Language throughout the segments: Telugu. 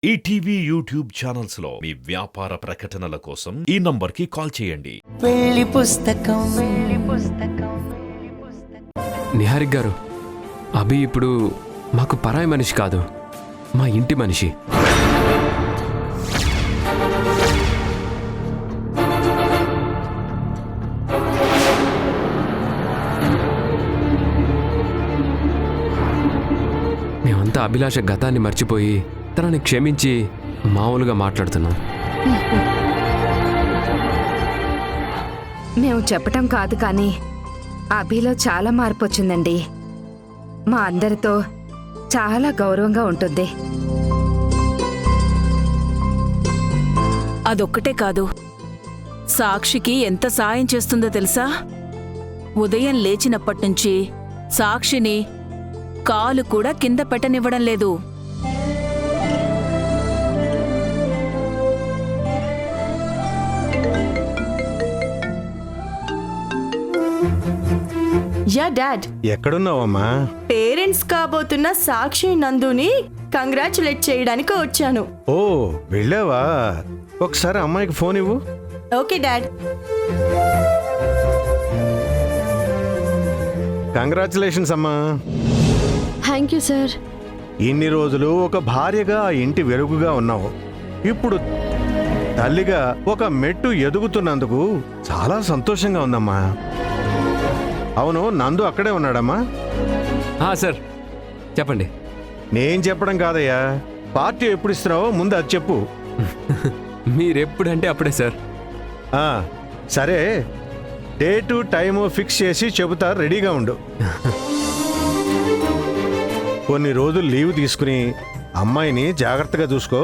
ఈటీవీ యూట్యూబ్ ఛానల్స్ లో మీ వ్యాపార ప్రకటనల కోసం ఈ నంబర్కి కాల్ చేయండి. పెళ్లి పుస్తకం. నిహారిక్ గారు, అభి ఇప్పుడు మాకు పరాయి మనిషి కాదు, మా ఇంటి మనిషి. మేమంతా అభిలాష గతాన్ని మర్చిపోయి తనని క్షమించి మామూలుగా మాట్లాడుతున్నాం. మేము చెప్పటం కాదు కానీ అభిలో చాలా మార్పు వచ్చిందండి. మా అందరితో చాలా గౌరవంగా ఉంటుంది. అదొక్కటే కాదు, సాక్షికి ఎంత సాయం చేస్తుందో తెలుసా? ఉదయం లేచినప్పటినుంచి సాక్షిని కాలు కూడా కింద పెట్టనివ్వడం లేదు. Yeah dad, ఎక్కడున్నావమ్మా? పేరెంట్స్ కాబోతున్న సాక్షి నందుని కంగ్రాచులేట్ చేయడానికి వచ్చాను. ఓ వెళ్ళావా? ఒకసారి అమ్మాయికి ఫోన్ ఇవ్వు. Okay dad. కంగ్రాచులేషన్స్ అమ్మా. Thank you sir. ఇన్ని రోజులు ఒక భార్యగా ఆ ఇంటి వెలుగుగా ఉన్నావు. ఇప్పుడు తల్లిగా ఒక మెట్టు ఎదుగుతున్నందుకు చాలా సంతోషంగా ఉందమ్మా. అవును, నందు అక్కడే ఉన్నాడమ్మా? సార్ చెప్పండి. నేను చెప్పడం కాదయ్యా, పార్టీ ఎప్పుడు ఇస్తున్నావో ముందు అది చెప్పు. మీరెప్పుడంటే అప్పుడే సార్. సరే, డేటు టైము ఫిక్స్ చేసి చెబుతా, రెడీగా ఉండు. కొన్ని రోజులు లీవ్ తీసుకుని అమ్మాయిని జాగ్రత్తగా చూసుకో.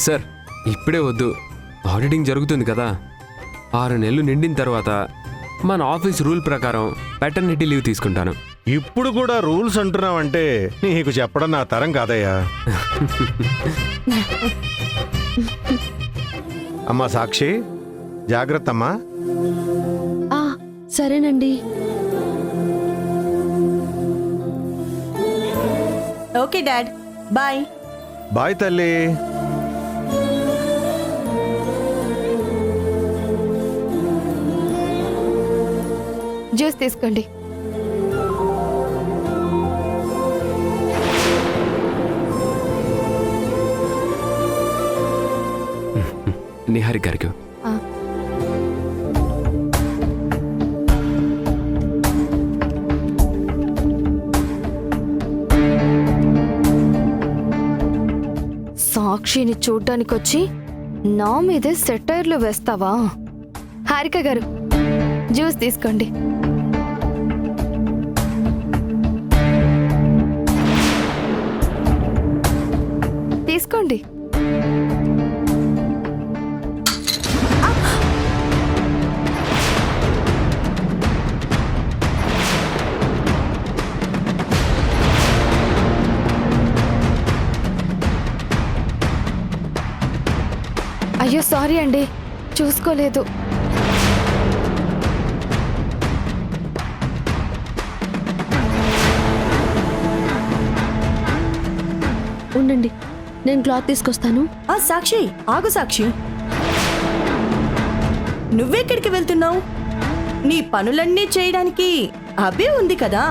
సార్ ఇప్పుడే వద్దు, ఆడిటింగ్ జరుగుతుంది కదా. 6 నెలలు నిండిన తర్వాత మన ఆఫీస్ రూల్ ప్రకారం పెటర్నిటీ లీవ్ తీసుకుంటాను. ఇప్పుడు కూడా రూల్స్ అంటున్నావంటే నీకు చెప్పడం నా తరం కాదయ్యా. అమ్మా సాక్షి, జాగ్రత్త అమ్మా. సరేనండి. Okay dad, bye. బాయ్ తల్లి. జ్యూస్ తీసుకోండి. నిహారిక్ గారికి. సాక్షిని చూడ్డానికొచ్చి నా మీదే సెటైర్లు వేస్తావా? హారిక గారు, జ్యూస్ తీసుకోండి. తీసుకోండి. అయ్యో సారీ అండి, చూసుకోలేదు. ఉండండి, నేను క్లాత్ తీసుకొస్తాను. సాక్షి ఆగు. సాక్షి, నువ్వెక్కడికి వెళ్తున్నావు? నీ పనులన్నీ చేయడానికి అభి ఉంది కదా.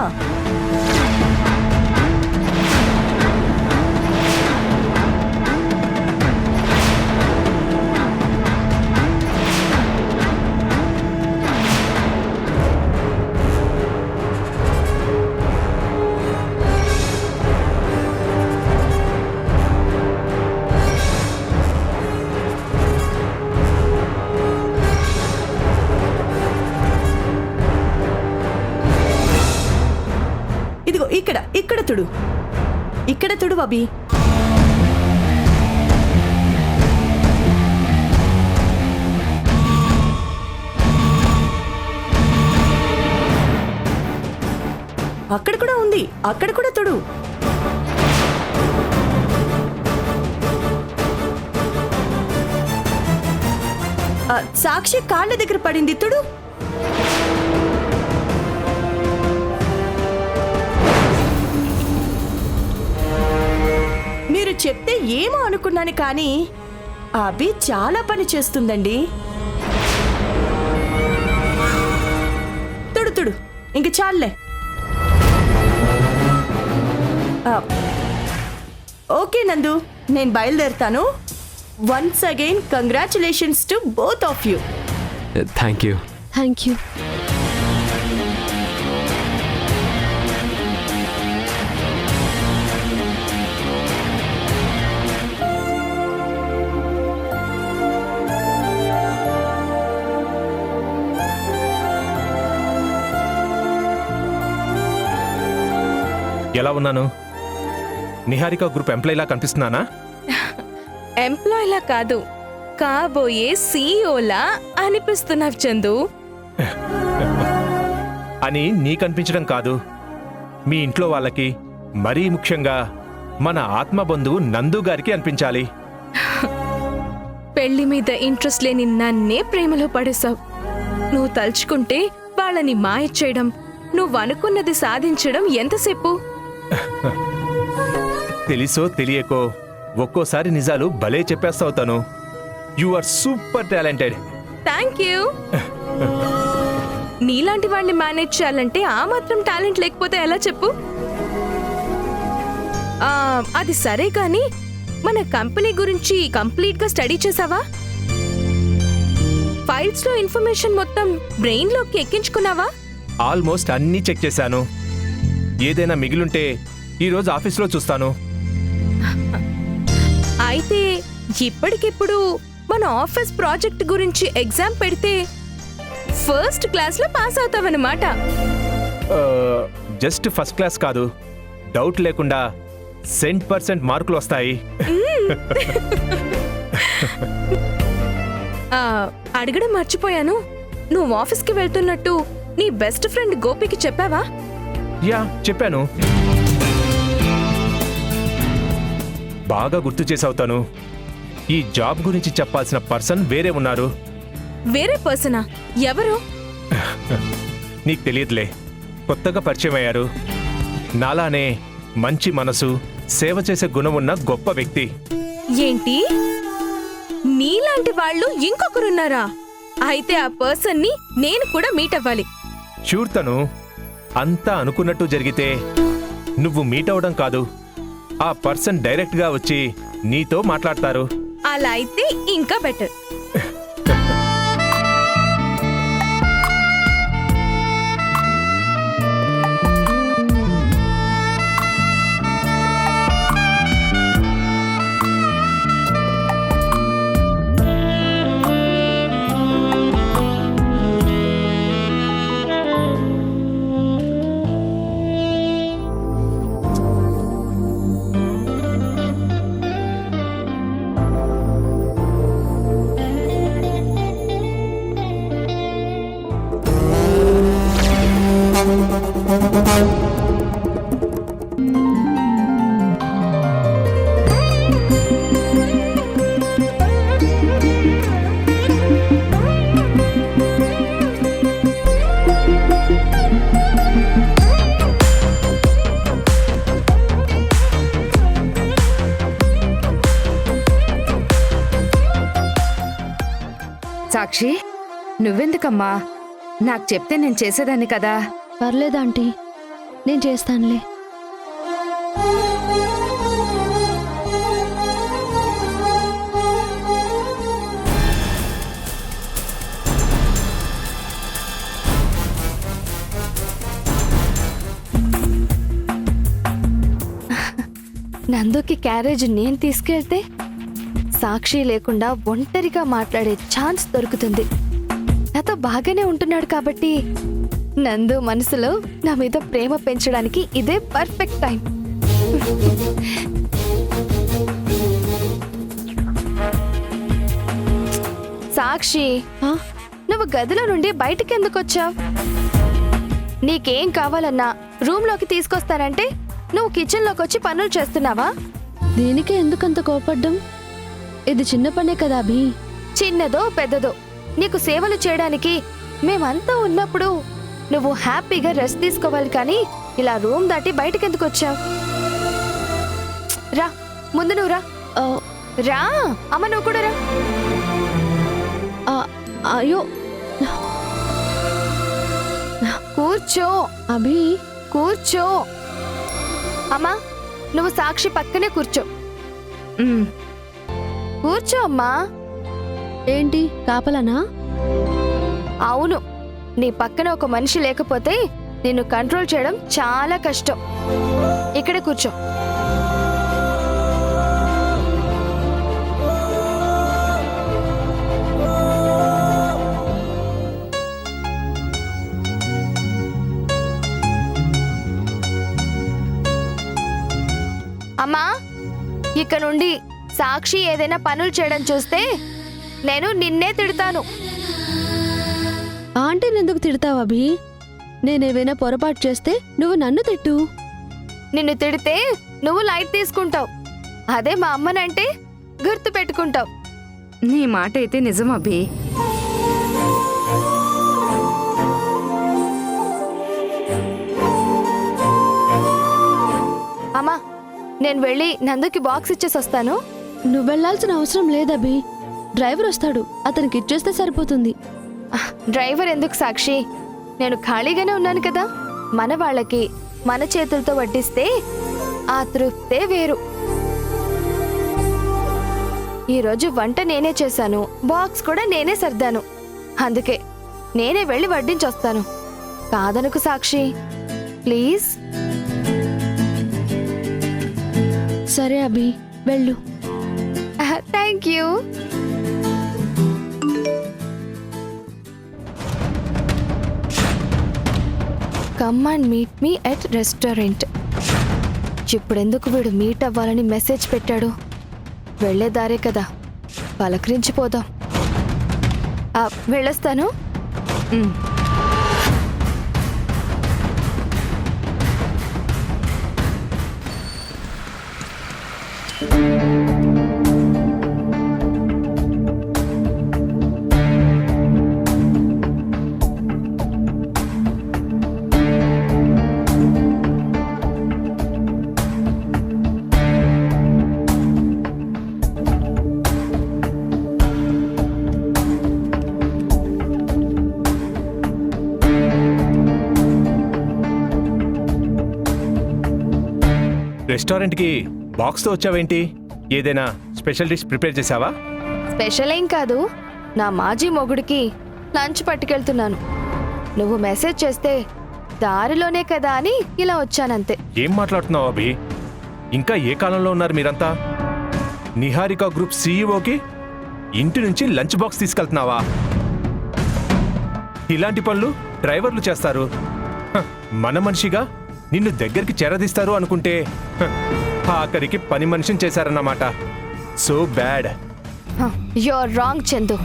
ఇదిగో ఇక్కడ తుడు, ఇక్కడ తుడు అభి. అక్కడ కూడా ఉంది, అక్కడ కూడా తుడు. సాక్షి కాళ్ళ దగ్గర పడింది, తుడు. చెప్తే ఏమో అనుకున్నాను కానీ అభి చాలా పని చేస్తుందండి. తుడు ఇంక చాలే. ఓకే నందు, నేను బయలుదేరుతాను. Once again congratulations to both of you. Thank you. Thank you. ఎలా ఉన్నాను? నిహారిక గ్రూప్ ఎంప్లాయీలా కనిపిస్తున్నానా? ఎంప్లాయీలా కాదు, కాబోయే సీఈఓలా అనిపిస్తున్నావు చందు. అని నీకనిపించడం కాదు, మీ ఇంట్లో వాళ్ళకి, మరీ ముఖ్యంగా మన ఆత్మబంధువు నందు గారికి అనిపించాలి. పెళ్లి మీద ఇంట్రెస్ట్ లేని నన్నే ప్రేమలో పడేశావు. నువ్వు తలుచుకుంటే వాళ్ళని మాయ చేయడం, నువ్వు అనుకున్నది సాధించడం ఎంతసేపు? తెలుసో తెలియకో ఒక్కోసారి నిజాలు భలే చెప్పేస్తావు తను. You are super talented. Thank you. నీలాంటి వాడిని మేనేజ్ చేయాలంటే ఆ మాత్రం టాలెంట్ లేకపోతే ఎలా చెప్పు? అది సరే కానీ మన కంపెనీ గురించి కంప్లీట్ గా స్టడీ చేసావా? ఫైల్స్ లో ఇన్ఫర్మేషన్ మొత్తం బ్రెయిన్ లోకి ఎక్కించుకున్నావా? ఆల్మోస్ట్ అన్నీ చెక్ చేశాను. ఏదైనా మిగిలుంటే ఈరోజు ఆఫీస్లో చూస్తాను. అయితే ఇప్పటికిప్పుడు మన ఆఫీస్ ప్రాజెక్ట్ గురించి ఎగ్జామ్ పెడితే ఫస్ట్ క్లాస్ లో పాస్ అవుతావన్నమాట. జస్ట్ ఫస్ట్ క్లాస్ కాదు, డౌట్ లేకుండా 100% మార్కులు వస్తాయి. అడగడం మర్చిపోయాను, నువ్వు ఆఫీస్కి వెళ్తున్నట్టు నీ బెస్ట్ ఫ్రెండ్ గోపికి చెప్పావా? యా చెప్పాను. బాగా గుర్తు చేసావుతాను. ఈ జాబ్ గురించి చెప్పాల్సిన పర్సన్ వేరే ఉన్నారు. వేరే పర్సనా? ఎవరు? నీకు తెలియదులే, కొత్తగా పరిచయం అయ్యారు. నాలానే మంచి మనసు, సేవ చేసే గుణం ఉన్న గొప్ప వ్యక్తి. ఏంటి, నీలాంటి వాళ్ళు ఇంకొకరున్నారా? అయితే ఆ పర్సన్ ని నేను కూడా మీట్ అవ్వాలి. షూర్ తను. అంతా అనుకున్నట్టు జరిగితే నువ్వు మీట్ అవడం కాదు, ఆ పర్సన్ డైరెక్ట్ గా వచ్చి నీతో మాట్లాడతారు. అలా అయితే ఇంకా బెటర్. సాక్షి, నువ్వెందుకమ్మా? నాకు చెప్తే నేను చేసేదాన్ని కదా. పర్లేదు ఆంటీ, నేను చేస్తానులే. నందుకి క్యారేజ్ నేను తీసుకెళ్తే సాక్షి లేకుండా ఒంటరిగా మాట్లాడే ఛాన్స్ దొరుకుతుంది. నాతో బాగానే ఉంటున్నాడు కాబట్టి నందు మనసులో నా మీద ప్రేమ పెంచడానికి ఇదే పర్ఫెక్ట్ టైం. సాక్షి, నువ్వు గదిలో నుండి బయటికి ఎందుకు వచ్చావు? నీకేం కావాలన్నా రూమ్లోకి తీసుకొస్తానంటే నువ్వు కిచెన్లోకి వచ్చి పనులు చేస్తున్నావా? దీనికే ఎందుకంత కోపడ్డం? ఇది చిన్న పనే కదా అభి. చిన్నదో పెద్దదో నీకు సేవలు చేయడానికి మేమంతా ఉన్నప్పుడు నువ్వు హ్యాపీగా రెస్ట్ తీసుకోవాలి కానీ ఇలా రూమ్ దాటి బయటకెందుకు వచ్చావు? రా ముందు నువ్వు రా. ఆ, రా అమ్మ, నువ్వు కూడా రా. ఆ, అయ్యో కూర్చో అభి. కూర్చో. అమ్మా, నువ్వు సాక్షి పక్కనే కూర్చో. కూర్చో అమ్మా. ఏంటి కాపలానా? అవును, నీ పక్కన ఒక మనిషి లేకపోతే నిన్ను కంట్రోల్ చేయడం చాలా కష్టం. ఇక్కడే కూర్చో. అమ్మా, ఇక నుండి సాక్షి ఏదైనా పనులు చేయడం చూస్తే నేను నిన్నే తిడతాను. ఆంటీని ఎందుకు తిడతావు అభి? నేనేమైనా పొరపాటు చేస్తే నువ్వు నన్ను తిట్టు. నిన్ను తిడితే నువ్వు లైట్ తీసుకుంటావు. అదే మా అమ్మనంటే గుర్తు పెట్టుకుంటావు. నీ మాట అయితే నిజం అభి. అమ్మా, నేను వెళ్ళి నందుకి బాక్స్ ఇచ్చేసి వస్తాను. నువ్వు వెళ్ళాల్సిన అవసరం లేదభి. డ్రైవర్ వస్తాడు, అతనికి ఇచ్చేస్తే సరిపోతుంది. డ్రైవర్ ఎందుకు సాక్షి? నేను ఖాళీగానే ఉన్నాను కదా. మన వాళ్ళకి మన చేతులతో వడ్డిస్తే ఆ తృప్తే వేరు. ఈరోజు వంట నేనే చేశాను, బాక్స్ కూడా నేనే సర్దాను. అందుకే నేనే వెళ్ళి వడ్డించొస్తాను. కాదనుకు సాక్షి, ప్లీజ్. సరే అభి, వెళ్ళు. Thank you. Come and meet me at restaurant. ఇప్పుడెందుకు వీడు మీట్ అవ్వాలని మెసేజ్ పెట్టాడు? వెళ్ళేదారే కదా, పలకరించిపోదాం. వెళ్ళొస్తాను. రెస్టారెంట్కి బాక్స్తో వచ్చావేంటి? ఏదైనా స్పెషల్ డిష్ ప్రిపేర్ చేసావా? స్పెషల్ ఏం కాదు, నా మాజీ మొగుడికి లంచ్ పట్టుకెళ్తున్నాను. నువ్వు మెసేజ్ చేస్తే దారిలోనే కదా అని ఇలా వచ్చానంతే. ఏం మాట్లాడుతున్నావు అభి? ఇంకా ఏ కాలంలో ఉన్నారు మీరంతా? నిహారిక గ్రూప్ సీఈఓకి ఇంటి నుంచి లంచ్ బాక్స్ తీసుకెళ్తున్నావా? ఇలాంటి పనులు డ్రైవర్లు చేస్తారు. మన మనిషిగా నిన్ను దగ్గరికి చేరదీస్తారు అనుకుంటే ఆఖరికి పని మనిషిని చేశారన్నమాట. So bad. You're wrong Chandu.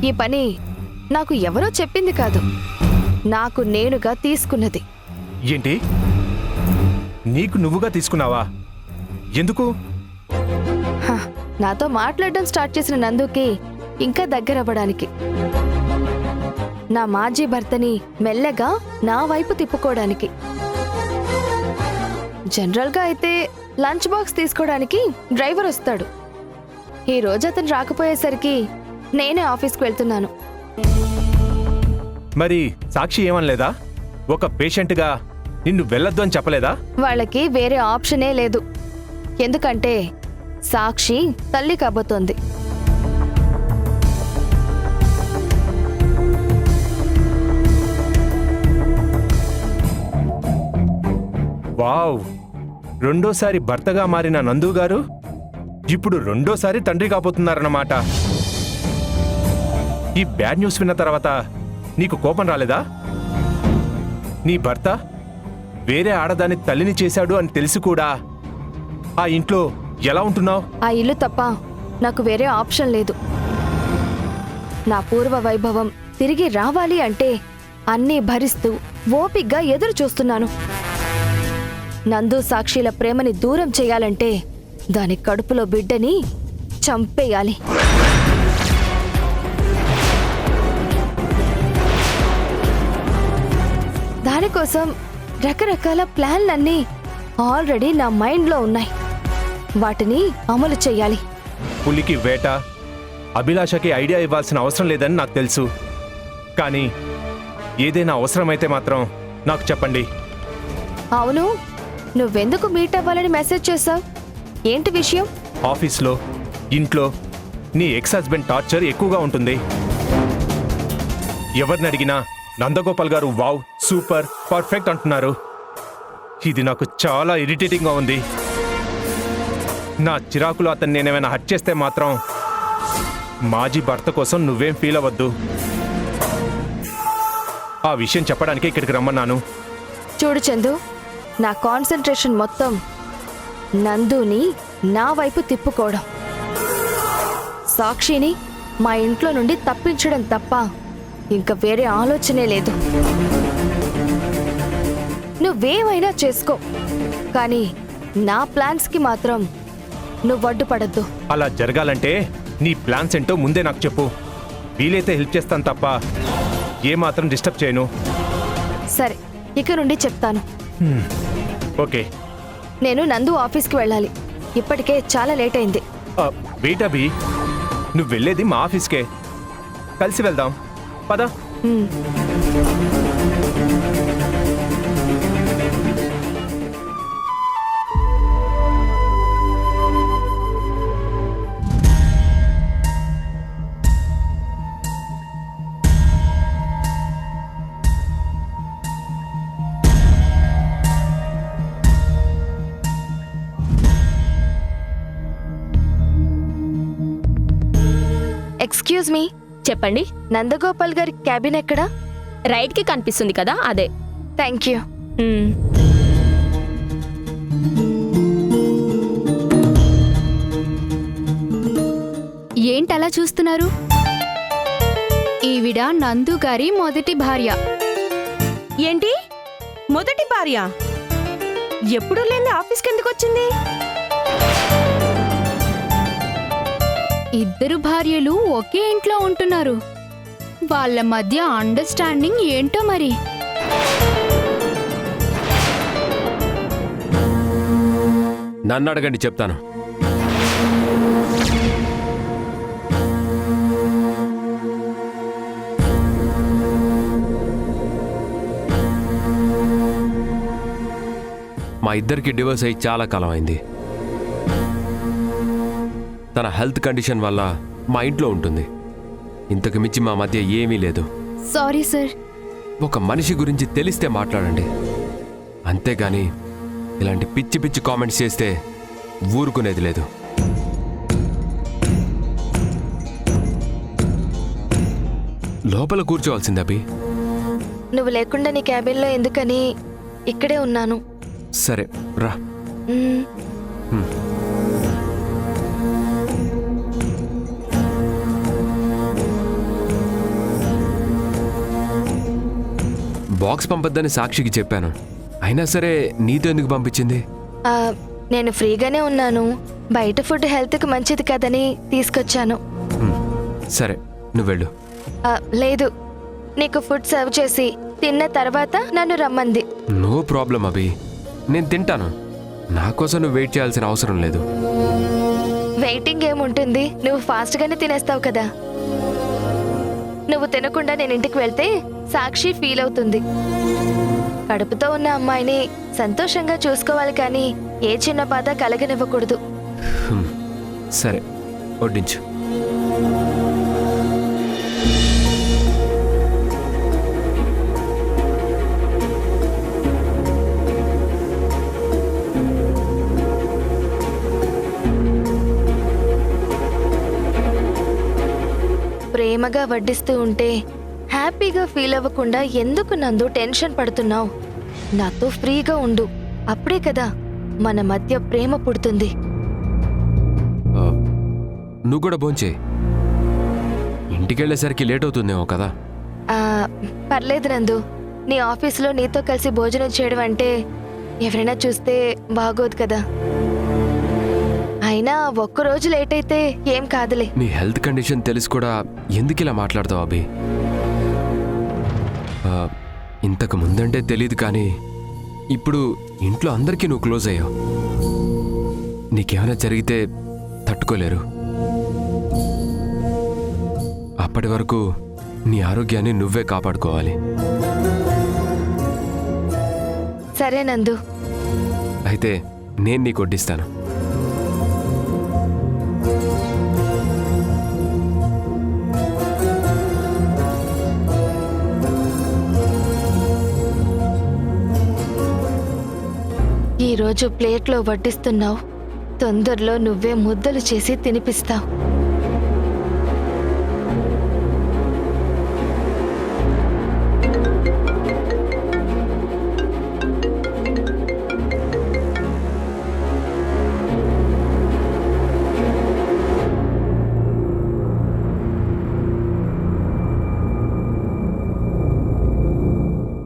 ఈ పని నాకు ఎవరో చెప్పింది కాదు, నాకు నేనుగా తీసుకున్నది. ఏంటి? నీకు నువ్వుగా తీసుకున్నావా? ఎందుకు? నాతో మాట్లాడడం స్టార్ట్ చేసిన నందుకి ఇంకా దగ్గరవ్వడానికి. నా మాజీ భర్తని మెల్లగా నా వైపు తిప్పుకోవడానికి. జనరల్గా అయితే లంచ్ బాక్స్ తీసుకోవడానికి డ్రైవర్ వస్తాడు. ఈ రోజు అతను రాకపోయేసరికి నేనే ఆఫీస్కి వెళ్తున్నాను. మరి సాక్షి ఏమనలేదా? ఒక పేషెంట్గా నిన్ను వెళ్ళొద్దు అని చెప్పలేదా? వాళ్ళకి వేరే ఆప్షనే లేదు. ఎందుకంటే సాక్షి తల్లి కాబోతోంది. వావ్! రెండోసారి భర్తగా మారిన నందు గారు ఇప్పుడు రెండోసారి తండ్రి కాబోతున్నారన్నమాట. ఈ బ్యాడ్ న్యూస్ విన్న తర్వాత నీకు కోపం రాలేదా? నీ భర్త వేరే ఆడదాని తల్లిని చేశాడు అని తెలిసి కూడా ఆ ఇంట్లో ఎలా ఉంటున్నావు? ఆ ఇల్లు తప్ప నాకు వేరే ఆప్షన్ లేదు. నా పూర్వ వైభవం తిరిగి రావాలి అంటే అన్నీ భరిస్తూ ఓపిగ్గా ఎదురు చూస్తున్నాను. నందు సాక్షిల ప్రేమని దూరం చేయాలంటే దాని కడుపులో బిడ్డని చంపేయాలి. దానికోసం రకరకాల ప్లాన్లన్నీ ఆల్రెడీ నా మైండ్లో ఉన్నాయి. వాటిని అమలు చెయ్యాలి. పులికి వేట, అభిలాషకి ఐడియా ఇవ్వాల్సిన అవసరం లేదని నాకు తెలుసు. కానీ ఏదైనా అవసరమైతే మాత్రం నాకు చెప్పండి. అవును, నువ్వెందుకు మీట్ అవ్వాలని మెసేజ్ చేసావు? ఏంటి విషయం? ఆఫీస్లో, ఇంట్లో నీ ఎక్స్ హస్బెండ్ టార్చర్ ఎక్కువగా ఉంటుంది. ఎవరిని అడిగినా నందగోపాల్ గారు వావ్, సూపర్, పర్ఫెక్ట్ అంటున్నారు. ఇది నాకు చాలా ఇరిటేటింగ్గా ఉంది. నా చిరాకులో అతన్ని నేనేమైనా హర్ట్ చేస్తే మాత్రం మాజీ భర్త కోసం నువ్వేం ఫీల్ అవ్వద్దు. ఆ విషయం చెప్పడానికి ఇక్కడికి రమ్మన్నాను. చూడు చందు, నా కాన్సంట్రేషన్ మొత్తం నందుని నా వైపు తిప్పుకోవడం, సాక్షిని మా ఇంట్లో నుండి తప్పించడం తప్ప ఇంకా వేరే ఆలోచనే లేదు. నువ్వేమైనా చేసుకో, కానీ నా ప్లాన్స్కి మాత్రం నువ్వు అడ్డుపడద్దు. అలా జరగాలంటే నీ ప్లాన్స్ ఏంటో ముందే నాకు చెప్పు. వీలైతే హెల్ప్ చేస్తాను తప్ప ఏమాత్రం డిస్టర్బ్ చేయను. సరే, ఇక నుండి చెప్తాను. ఓకే. నేను నందు ఆఫీస్కి వెళ్ళాలి. ఇప్పటికే చాలా లేట్ అయింది. వెయిట్ అభి, నువ్వు వెళ్ళేది మా ఆఫీస్కే. కలిసి వెళ్దాం పద. ఎక్స్క్యూజ్ మీ, చెప్పండి. నందగోపాల్ గారి క్యాబిన్ ఎక్కడా? రైట్ కి కనిపిస్తుంది కదా, అదే. Thank you. ఏంటలా చూస్తున్నారు? ఈవిడ నందు గారి మొదటి భార్య. ఏంటి మొదటి భార్య? ఎప్పుడు లేని ఆఫీస్కి ఎందుకు వచ్చింది? ఇద్దరు భార్యలు ఒకే ఇంట్లో ఉంటున్నారు. వాళ్ళ మధ్య అండర్స్టాండింగ్ ఏంటో మరి. నన్ను అడగండి, చెప్తాను. మా ఇద్దరికి డివోర్స్ అయ్యి చాలా కాలం అయింది. తన హెల్త్ కండిషన్ వల్ల మా ఇంట్లో ఉంటుంది. ఇంతకు మించి మా మధ్య ఏమీ లేదు. Sorry sir. ఒక మనిషి గురించి తెలిస్తే మాట్లాడండి, అంతేగాని ఇలాంటి పిచ్చి పిచ్చి కామెంట్స్ చేస్తే ఊరుకునేది లేదు. లోపల కూర్చోవాల్సింది అభి. నువ్వు లేకుండా నీ క్యాబిన్లో ఎందుకని ఇక్కడే ఉన్నాను. సరే రా. బాక్స్ పంపొద్దని సాక్షికి చెప్పాను, అయినా సరే నీతో ఎందుకు పంపించింది? నేను ఫ్రీగానే ఉన్నాను. బయట ఫుడ్ హెల్త్కి మంచిది కదని తీసుకొచ్చాను. సరే, నువ్వు వెళ్ళు. లేదు, నీకు ఫుడ్ సర్వ్ చేసి తిన్న తర్వాత నన్ను రమ్మంది. నో ప్రాబ్లం అభి, నేను తింటాను. నా కోసం నువ్వు వెయిట్ చేయాల్సిన అవసరం లేదు. వెయిటింగ్ ఏముంటుంది, నువ్వు ఫాస్ట్గానే తినేస్తావు కదా. నువ్వు తినకుండా నేను ఇంటికి వెళ్తే సాక్షి ఫీల్ అవుతుంది. కడుపుతో ఉన్న అమ్మాయిని సంతోషంగా చూసుకోవాలి, కానీ ఏ చిన్న బాధ కలగనివ్వకూడదు. సరే, వడ్డించు. ప్రేమగా వడ్డిస్తూ ఉంటే హ్యాపీగా ఫీల్ అవ్వకుండా ఎందుకు నందు టెన్షన్ పడుతున్నావు? నాతో ఫ్రీగా ఉండు, అప్పుడే కదా మన మధ్య ప్రేమ పుడుతుంది. నువ్వు కూడా భోంచేయి. ఇంటికెళ్ళేసరికి లేట్ అవుతుందేమో కదా. పర్లేదు నందు, నీ ఆఫీసులో నీతో కలిసి భోజనం చేయడం అంటే ఎవరైనా చూస్తే బాగోదు కదా. అయినా ఒక్కరోజు లేట్ అయితే ఏం కాదులే. నీ హెల్త్ కండిషన్ తెలిసి కూడా ఎందుకు ఇలా మాట్లాడతావు అభి? ఇంతకు ముందంటే తెలియదు, కానీ ఇప్పుడు ఇంట్లో అందరికీ నువ్వు క్లోజ్ అయ్యావు. నీకేమైనా జరిగితే తట్టుకోలేరు. అప్పటి వరకు నీ ఆరోగ్యాన్ని నువ్వే కాపాడుకోవాలి. సరే నందు. అయితే నేను నీకు వడ్డిస్తాను. ఈరోజు ప్లేట్లో వడ్డిస్తున్నావు, తొందరలో నువ్వే ముద్దలు చేసి తినిపిస్తావు.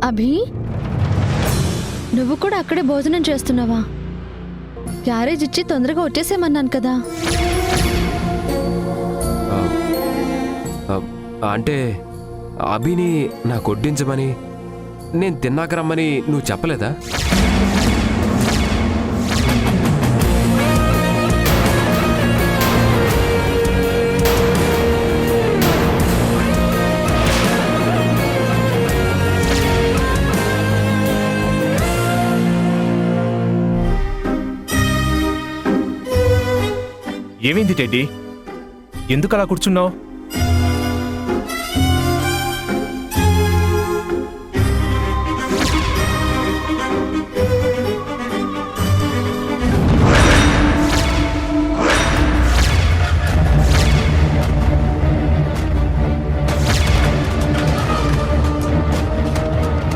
అభి, నువ్వు కూడా అక్కడే భోజనం చేస్తున్నావా? క్యారేజ్ ఇచ్చి తొందరగా వచ్చేసేమన్నాను కదా. అంటే అభిని నాకు వడ్డించమని, నేను తిన్నాక రమ్మని నువ్వు చెప్పలేదా? ఏమైంది టెడ్డీ? ఎందుకు అలా కూర్చున్నావు?